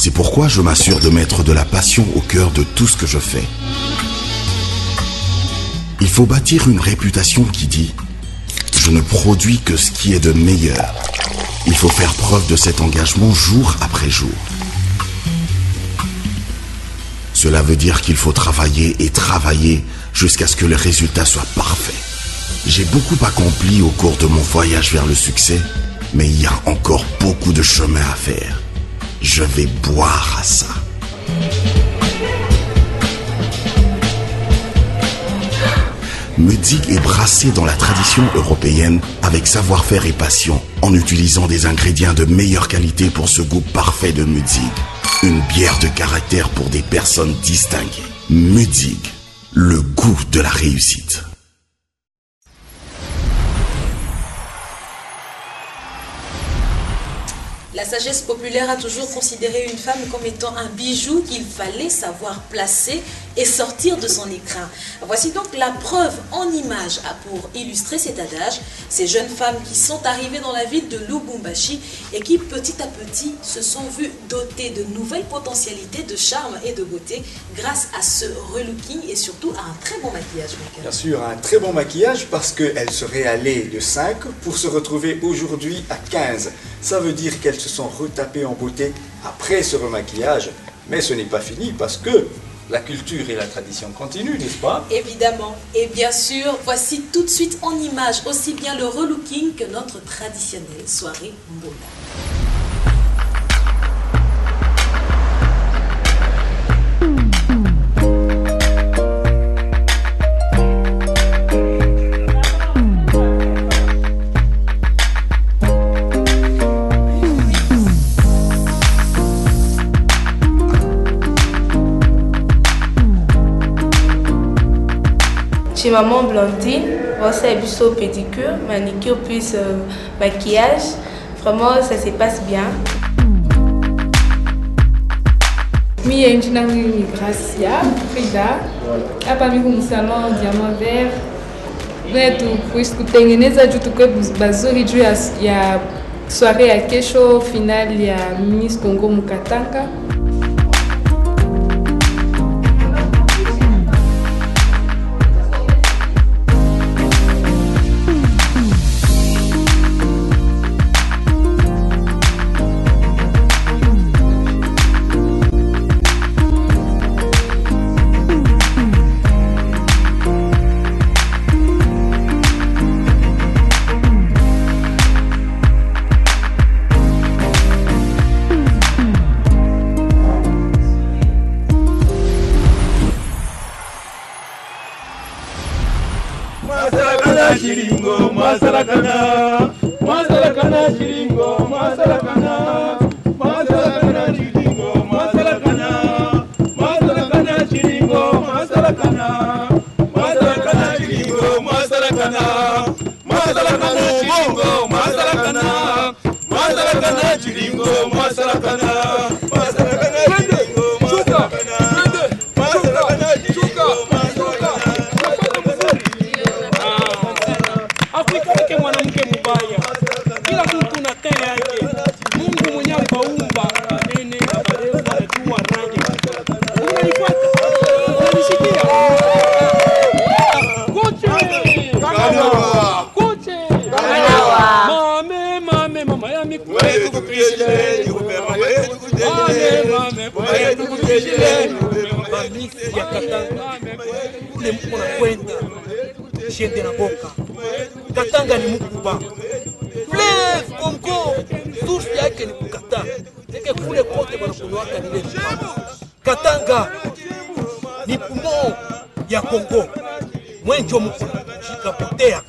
C'est pourquoi je m'assure de mettre de la passion au cœur de tout ce que je fais. Il faut bâtir une réputation qui dit « Je ne produis que ce qui est de meilleur ». Il faut faire preuve de cet engagement jour après jour. Cela veut dire qu'il faut travailler et travailler jusqu'à ce que le résultat soit parfait. J'ai beaucoup accompli au cours de mon voyage vers le succès, mais il y a encore beaucoup de chemin à faire. Je vais boire à ça. Mudzig est brassé dans la tradition européenne avec savoir-faire et passion en utilisant des ingrédients de meilleure qualité pour ce goût parfait de Mudzig. Une bière de caractère pour des personnes distinguées. Mudzig, le goût de la réussite. La sagesse populaire a toujours considéré une femme comme étant un bijou qu'il fallait savoir placer et sortir de son écrin. Voici donc la preuve en images pour illustrer cet adage. Ces jeunes femmes qui sont arrivées dans la ville de Lubumbashi et qui petit à petit se sont vues dotées de nouvelles potentialités de charme et de beauté grâce à ce relooking et surtout à un très bon maquillage. Bien sûr, un très bon maquillage parce qu'elles seraient allées de 5 pour se retrouver aujourd'hui à 15. Ça veut dire qu'elles se sont retapées en beauté après ce remaquillage. Mais ce n'est pas fini parce que la culture et la tradition continuent, n'est-ce pas? Évidemment. Et bien sûr, voici tout de suite en image aussi bien le relooking que notre traditionnelle soirée Mbola. Chez maman Blandine, voici un biseau pédicure, manicure plus maquillage. Vraiment, ça se passe bien. Mi ya nchi nangu ni Gracia Frida. Hapa mimi kwa salon Diamant Vert. Wetu kutengeneza juu tukwe bazuri juu ya soirée ya kesho finale ya Miss Congo Mukatanga. Katanga ni mkuba. Fleuve Congo, source yake ni kukata. Sike kule kote wanakunywaka ni letu. Katanga ni pumo ya Congo. Mwenjo mkuna shika potea.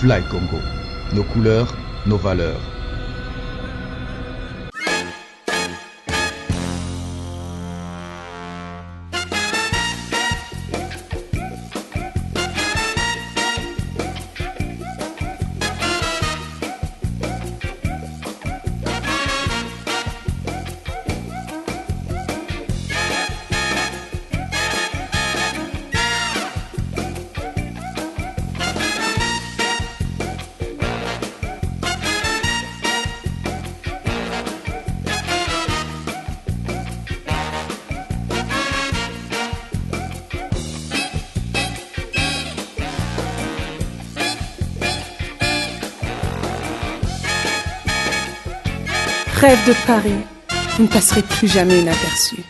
Fly Congo. Nos couleurs, nos valeurs. Rêve de Paris, vous ne passerez plus jamais inaperçu.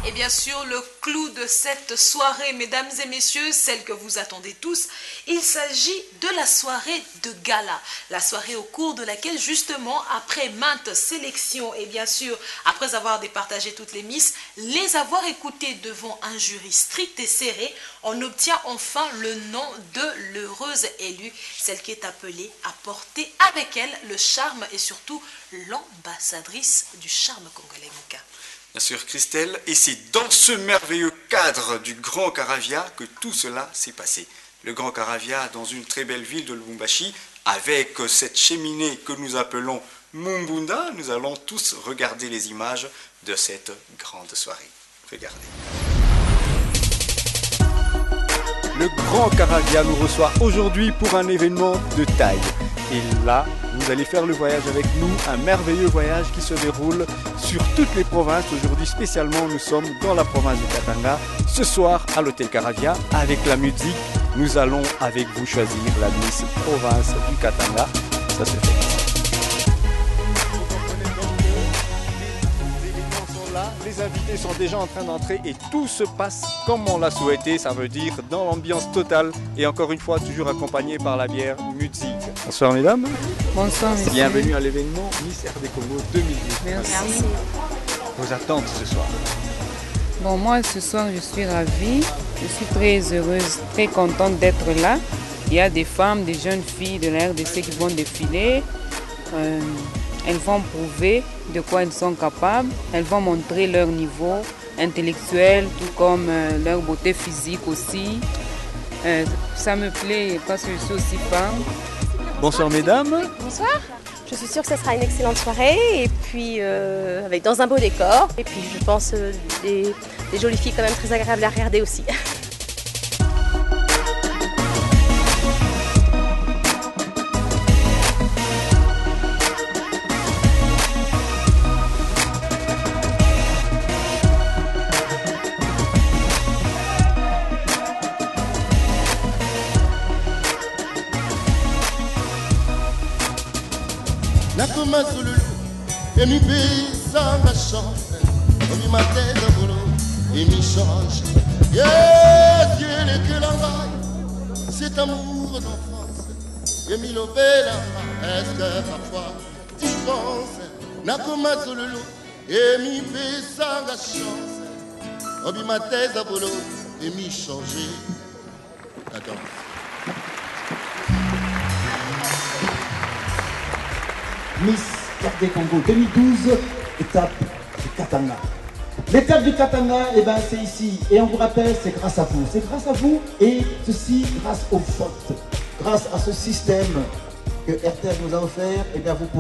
Et bien sûr, le clou de cette soirée, mesdames et messieurs, celle que vous attendez tous, il s'agit de la soirée de gala. La soirée au cours de laquelle, justement, après maintes sélections et bien sûr, après avoir départagé toutes les misses, les avoir écoutées devant un jury strict et serré, on obtient enfin le nom de l'heureuse élue, celle qui est appelée à porter avec elle le charme et surtout l'ambassadrice du charme congolais. Mouka. Bien sûr, Christelle, et c'est dans ce merveilleux cadre du Grand Caravia que tout cela s'est passé. Le Grand Caravia dans une très belle ville de Lubumbashi, avec cette cheminée que nous appelons Mumbunda, nous allons tous regarder les images de cette grande soirée. Regardez. Le Grand Caravia nous reçoit aujourd'hui pour un événement de taille. Et là, vous allez faire le voyage avec nous, un merveilleux voyage qui se déroule sur toutes les provinces. Aujourd'hui, spécialement, nous sommes dans la province du Katanga. Ce soir, à l'hôtel Caravia, avec la musique, nous allons avec vous choisir la Miss Province du Katanga. Ça se fait. Les invités sont déjà en train d'entrer et tout se passe comme on l'a souhaité, ça veut dire dans l'ambiance totale et encore une fois toujours accompagné par la bière Musique. Bonsoir mesdames. Bonsoir monsieur. Bienvenue à l'événement Miss RD Congo 2018. Merci. Vos attentes ce soir? Bon, moi ce soir je suis ravie, je suis très heureuse, très contente d'être là. Il y a des femmes, des jeunes filles de la RDC qui vont défiler. Elles vont prouver de quoi elles sont capables. Elles vont montrer leur niveau intellectuel, tout comme leur beauté physique aussi. Ça me plaît parce que je suis aussi femme. Bonsoir mesdames. Bonsoir. Je suis sûre que ce sera une excellente soirée et puis avec dans un beau décor. Et puis je pense des jolies filles quand même très agréables à regarder aussi. Nakoma Zululu, et mi pesa ma chance, mi ma tête à boulot, et mi change. Yes, Dieu le que l'envoie, cet amour d'enfance, et mi lové là, est-ce que parfois tu penses? Nakoma Zululu, et mi pesa ma chance, mi ma tête à boulot, et mi changer. Attends. Miss RD Congo 2012, étape du Katanga. L'étape du Katanga, eh ben, c'est ici. Et on vous rappelle, c'est grâce à vous. C'est grâce à vous et ceci grâce aux votes. Grâce à ce système que RTL nous a offert, eh bien, vous pourrez